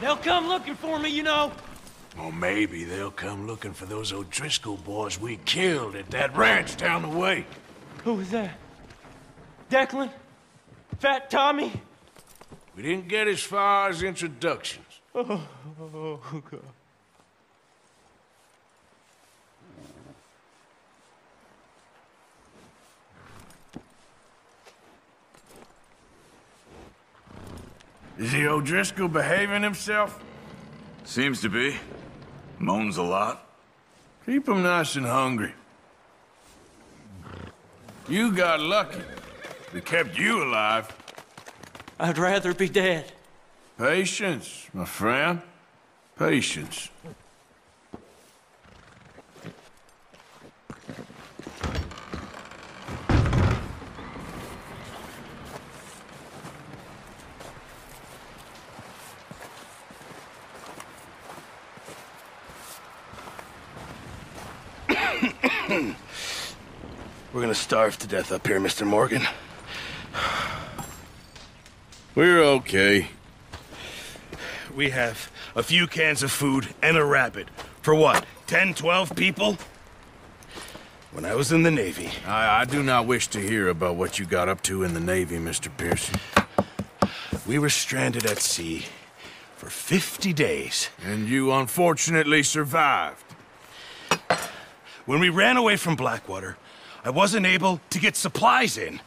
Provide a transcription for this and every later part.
They'll come looking for me, you know. Or maybe they'll come looking for those O'Driscoll boys we killed at that ranch down the way. Who was that? Declan? Fat Tommy? We didn't get as far as introductions. Oh, God. Is the O'Driscoll behaving himself? Seems to be. Moans a lot. Keep him nice and hungry. You got lucky. They kept you alive. I'd rather be dead. Patience, my friend. Patience. We're gonna starve to death up here, Mr. Morgan. We're okay. We have a few cans of food and a rabbit. For what, 10, 12 people? When I was in the Navy... I do not wish to hear about what you got up to in the Navy, Mr. Pearson. We were stranded at sea for 50 days. And you unfortunately survived. When we ran away from Blackwater, I wasn't able to get supplies in.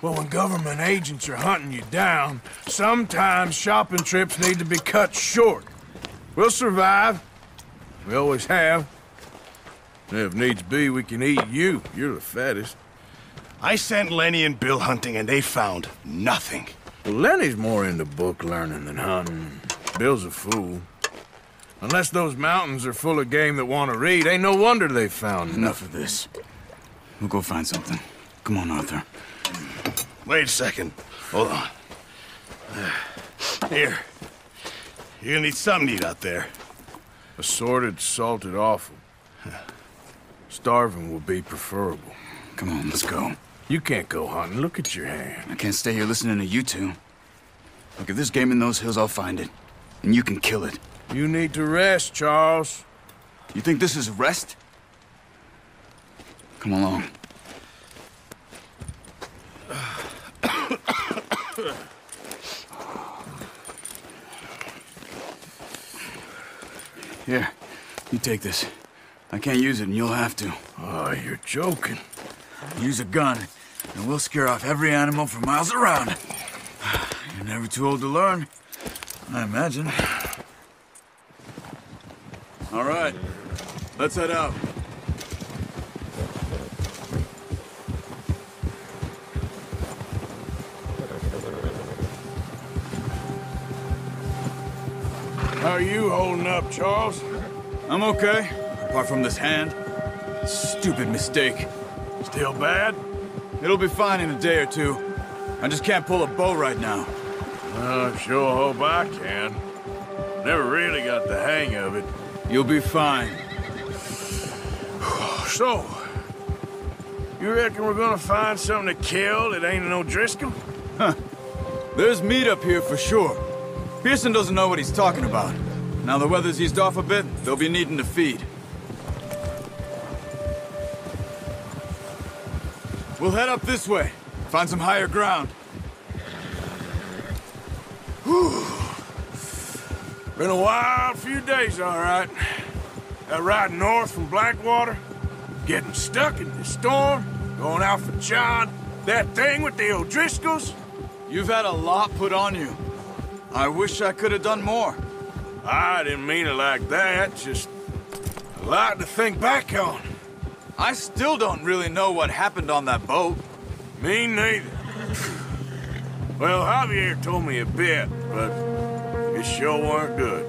Well, when government agents are hunting you down, sometimes shopping trips need to be cut short. We'll survive. We always have. If needs be, we can eat you. You're the fattest. I sent Lenny and Bill hunting, and they found nothing. Well, Lenny's more into book learning than hunting. Bill's a fool. Unless those mountains are full of game that want to read, ain't no wonder they found Enough of this. We'll go find something. Come on, Arthur. Wait a second. Hold on. Here. You're gonna need something to eat out there. Assorted, salted offal. Starving will be preferable. Come on, let's go. You can't go hunting. Look at your hand. I can't stay here listening to you two. Look, if there's game in those hills, I'll find it. And you can kill it. You need to rest, Charles. You think this is rest? Come along. Here, you take this. I can't use it, and you'll have to. Oh, you're joking. Use a gun, and we'll scare off every animal for miles around. You're never too old to learn, I imagine. All right, let's head out. How are you holding up, Charles? I'm okay, apart from this hand. Stupid mistake. Still bad? It'll be fine in a day or two. I just can't pull a bow right now. I sure hope I can. Never really got the hang of it. You'll be fine. So, you reckon we're gonna find something to kill that ain't an O'Driscoll? Huh. There's meat up here for sure. Pearson doesn't know what he's talking about. Now the weather's eased off a bit, they'll be needing to feed. We'll head up this way. Find some higher ground. Whew. Been a wild few days, all right. That ride north from Blackwater, getting stuck in the storm, going out for John, that thing with the O'Driscolls. You've had a lot put on you. I wish I could have done more. I didn't mean it like that, just a lot to think back on. I still don't really know what happened on that boat. Me neither. Well, Javier told me a bit, but it sure weren't good.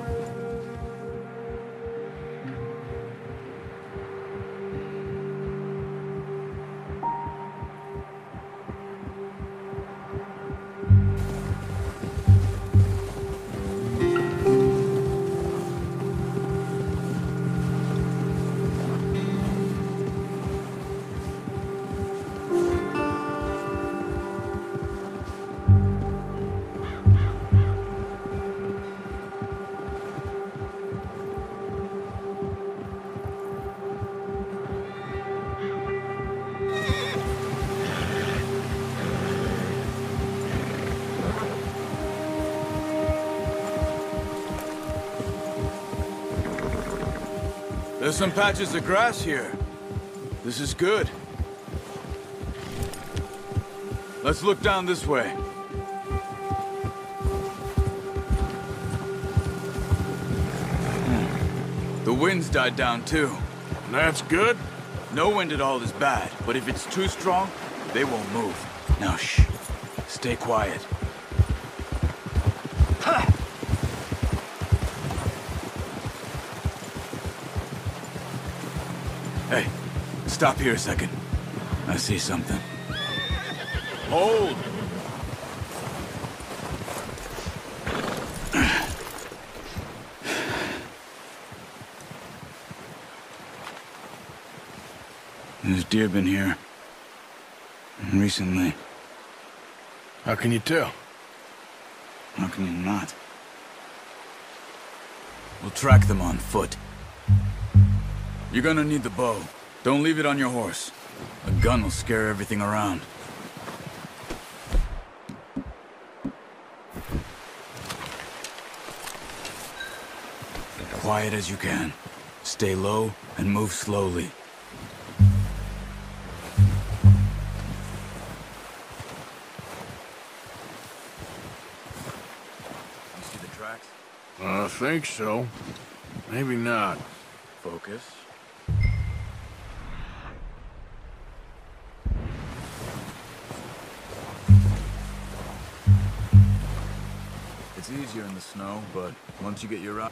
There's some patches of grass here. This is good. Let's look down this way. The wind's died down too. That's good. No wind at all is bad, but if it's too strong, they won't move. Now shh. Stay quiet. Hey, stop here a second. I see something. Hold! There's deer been here. Recently. How can you tell? How can you not? We'll track them on foot. You're gonna need the bow. Don't leave it on your horse. A gun will scare everything around. Quiet as you can. Stay low and move slowly. You see the tracks? I think so. Maybe not. Focus. It's easier in the snow, but once you get your eye,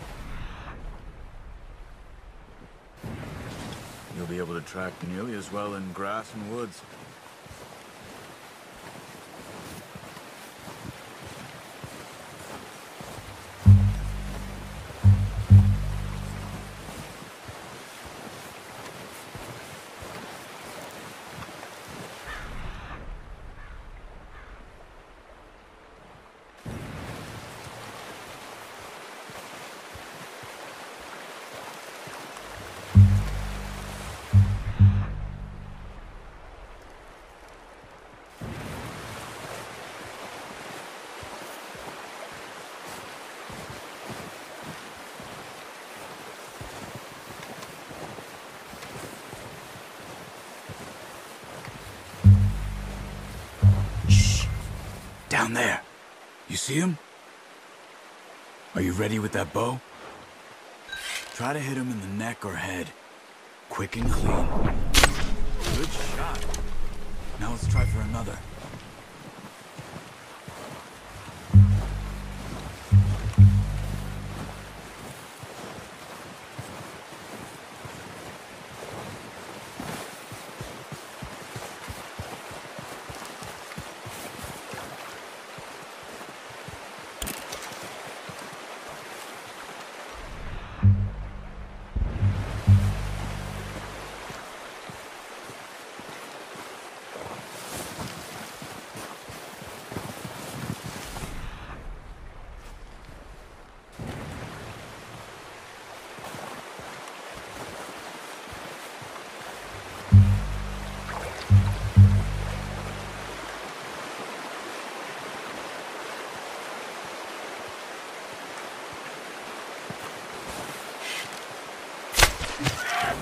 you'll be able to track nearly as well in grass and woods. Down there. You see him? Are you ready with that bow? Try to hit him in the neck or head. Quick and clean. Good shot. Now let's try for another.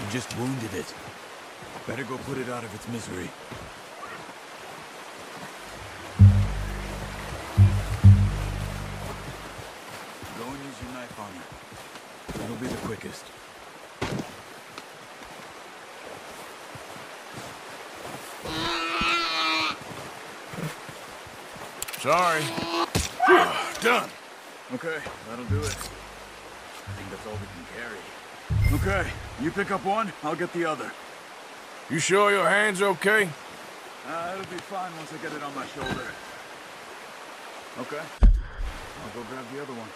You just wounded it. Better go put it out of its misery. Go and use your knife on her. It'll be the quickest. Sorry. Done. Okay, that'll do it. I think that's all we can carry. Okay, you pick up one, I'll get the other. You sure your hand's okay? It'll be fine once I get it on my shoulder. Okay, I'll go grab the other one.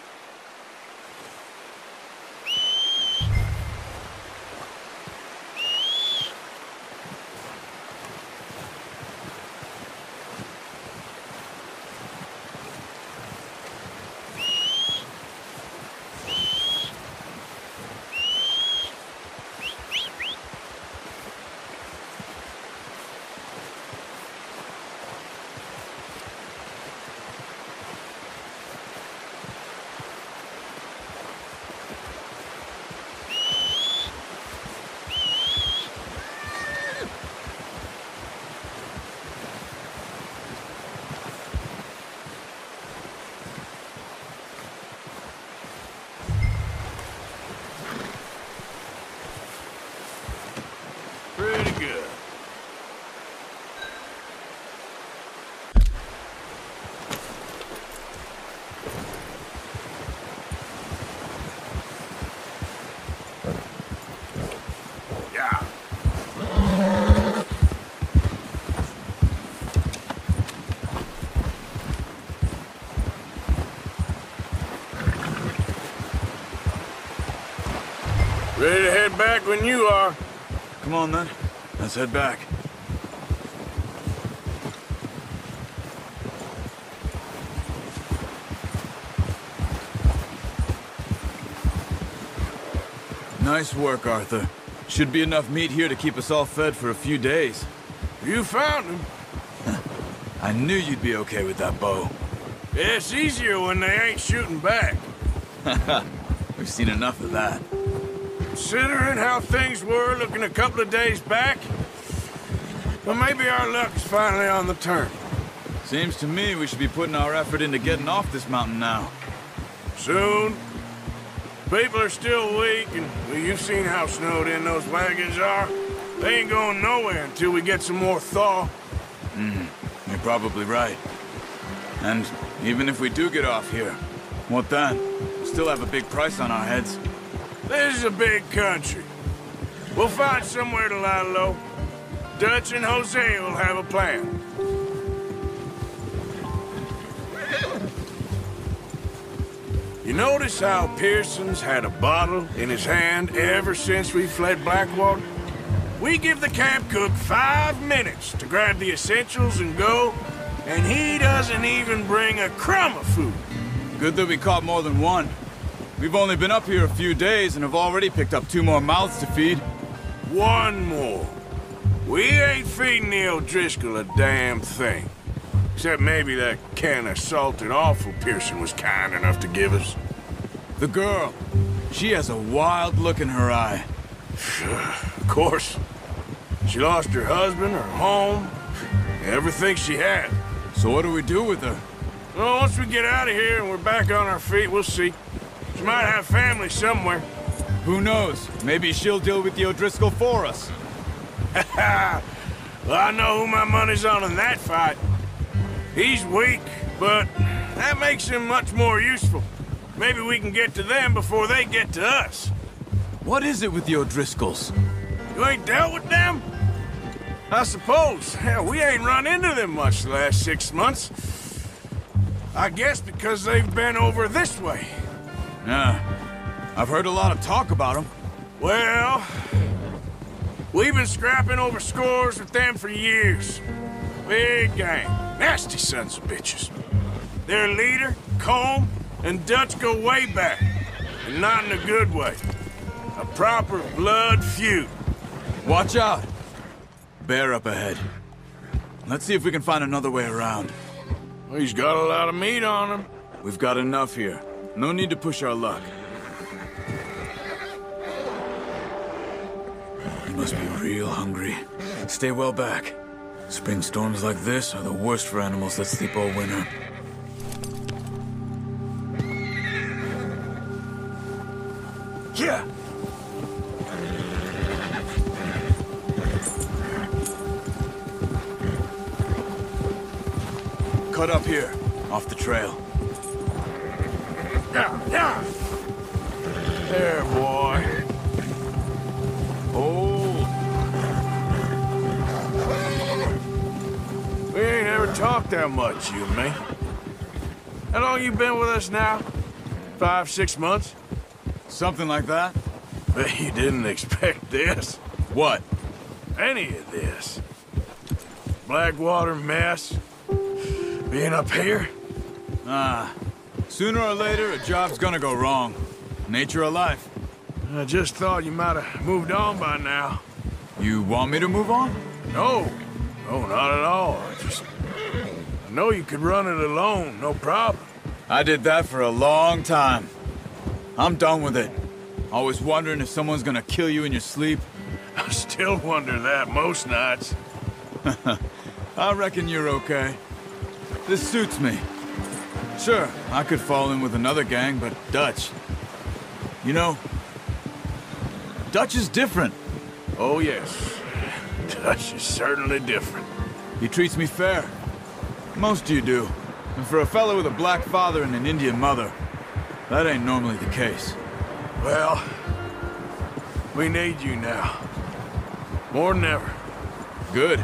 Ready to head back when you are. Come on, then. Let's head back. Nice work, Arthur. Should be enough meat here to keep us all fed for a few days. You found him. I knew you'd be okay with that bow. Yeah, it's easier when they ain't shooting back. We've seen enough of that. Considering how things were looking a couple of days back, well, maybe our luck is finally on the turn. Seems to me we should be putting our effort into getting off this mountain now. Soon. People are still weak, and well, you've seen how snowed in those wagons are. They ain't going nowhere until we get some more thaw. You're probably right. And even if we do get off here, what then? We still have a big price on our heads. This is a big country. We'll find somewhere to lie low. Dutch and Hosea will have a plan. You notice how Pearson's had a bottle in his hand ever since we fled Blackwater? We give the camp cook 5 minutes to grab the essentials and go, and he doesn't even bring a crumb of food. Good that we caught more than one. We've only been up here a few days and have already picked up 2 more mouths to feed. 1 more. We ain't feeding the O'Driscoll a damn thing. Except maybe that can of salted offal Pearson was kind enough to give us. The girl. She has a wild look in her eye. Of course. She lost her husband, her home, everything she had. So what do we do with her? Well, once we get out of here and we're back on our feet, we'll see. She might have family somewhere. Who knows? Maybe she'll deal with the O'Driscoll for us. Well, I know who my money's on in that fight. He's weak, but that makes him much more useful. Maybe we can get to them before they get to us. What is it with the O'Driscolls? You ain't dealt with them? I suppose. Hell, we ain't run into them much the last 6 months. I guess because they've been over this way. Yeah. I've heard a lot of talk about them. Well, we've been scrapping over scores with them for years. Big gang. Nasty sons of bitches. Their leader, Colm, and Dutch go way back. And not in a good way. A proper blood feud. Watch out. Bear up ahead. Let's see if we can find another way around. Well, he's got a lot of meat on him. We've got enough here. No need to push our luck. You must be real hungry. Stay well back. Spring storms like this are the worst for animals that sleep all winter. Yeah. Cut up here, off the trail. Yeah. There, boy. Oh! We ain't ever talked that much, you and me. How long you been with us now? 5, 6 months? Something like that? Bet you didn't expect this. What? Any of this. Blackwater mess. Being up here. Sooner or later, a job's gonna go wrong. Nature of life. I just thought you might have moved on by now. You want me to move on? No. No, not at all. I know you could run it alone, no problem. I did that for a long time. I'm done with it. Always wondering if someone's gonna kill you in your sleep. I still wonder that most nights. I reckon you're okay. This suits me. Sure, I could fall in with another gang, but Dutch... You know, Dutch is different. Oh, yes. Dutch is certainly different. He treats me fair. Most of you do. And for a fellow with a black father and an Indian mother, that ain't normally the case. Well, we need you now. More than ever. Good.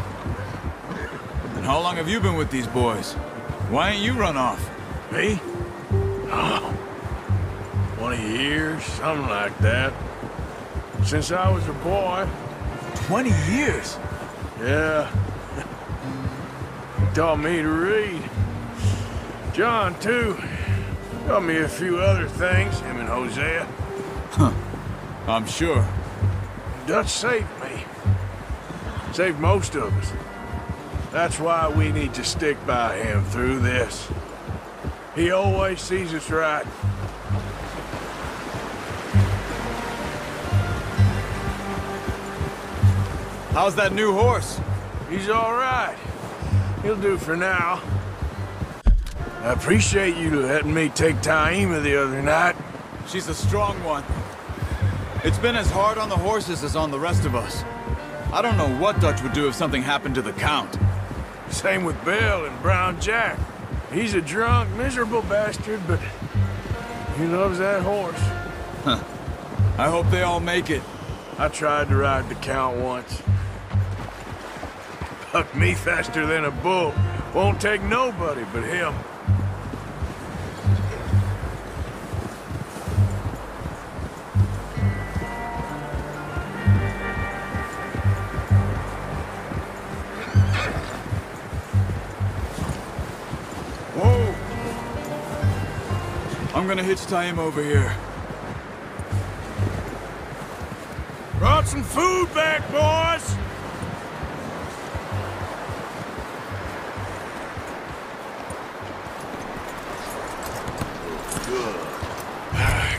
And how long have you been with these boys? Why ain't you run off? Me? Oh, 20 years, something like that. Since I was a boy. 20 years? Yeah. He taught me to read. John, too. Taught me a few other things, him and Hosea. I'm sure. Dutch saved me. Saved most of us. That's why we need to stick by him through this. He always sees us right. How's that new horse? He's all right. He'll do for now. I appreciate you letting me take Taima the other night. She's a strong one. It's been as hard on the horses as on the rest of us. I don't know what Dutch would do if something happened to the Count. Same with Bill and Brown Jack. He's a drunk, miserable bastard, but he loves that horse. I hope they all make it. I tried to ride the Count once. Bucked me faster than a bull. Won't take nobody but him. Whoa! I'm gonna hitch-tie him over here. Brought some food back, boys!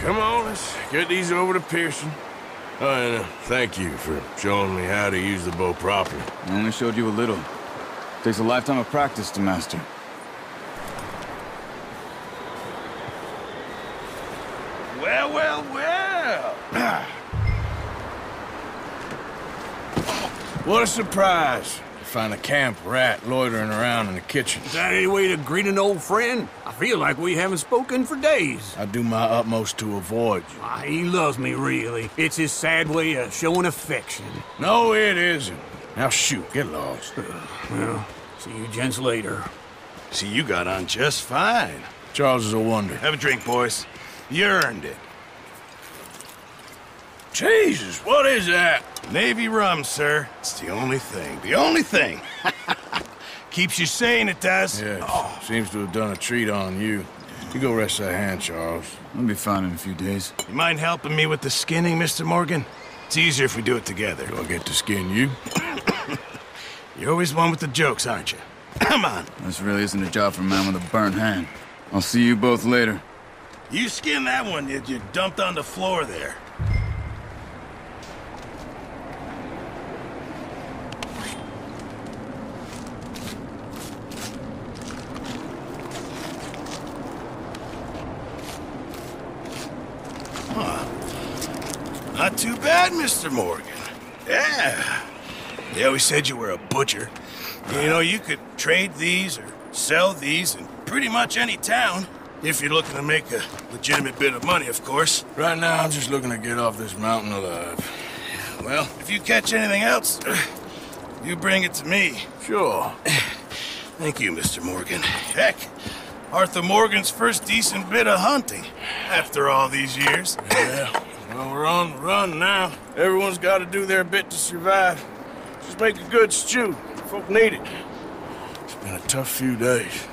Come on, let's get these over to Pearson. Oh, and thank you for showing me how to use the bow properly. I only showed you a little. Takes a lifetime of practice to master. Well, well, well! What a surprise. Find a camp rat loitering around in the kitchen. Is that any way to greet an old friend? I feel like we haven't spoken for days. I do my utmost to avoid you. He loves me, really. It's his sad way of showing affection. No, it isn't. Now shoot, get lost. Well, see you gents later. See, you got on just fine. Charles is a wonder. Have a drink, boys. You earned it. Jesus, what is that? Navy rum, sir. It's the only thing. The only thing. Keeps you sane, it does. Yes, seems to have done a treat on you. You go rest that hand, Charles. I'll be fine in a few days. You mind helping me with the skinning, Mr. Morgan? It's easier if we do it together. Do I get to skin you? You're always one with the jokes, aren't you? Come on. This really isn't a job for a man with a burnt hand. I'll see you both later. You skinned that one you dumped on the floor there. Not too bad, Mr. Morgan. Yeah. They always said you were a butcher. You know, you could trade these or sell these in pretty much any town. If you're looking to make a legitimate bit of money, of course. Right now, I'm just looking to get off this mountain alive. Well, if you catch anything else, you bring it to me. Sure. Thank you, Mr. Morgan. Heck, Arthur Morgan's first decent bit of hunting after all these years. Yeah. Well, we're on the run now. Everyone's got to do their bit to survive. Just make a good stew. Folk need it. It's been a tough few days.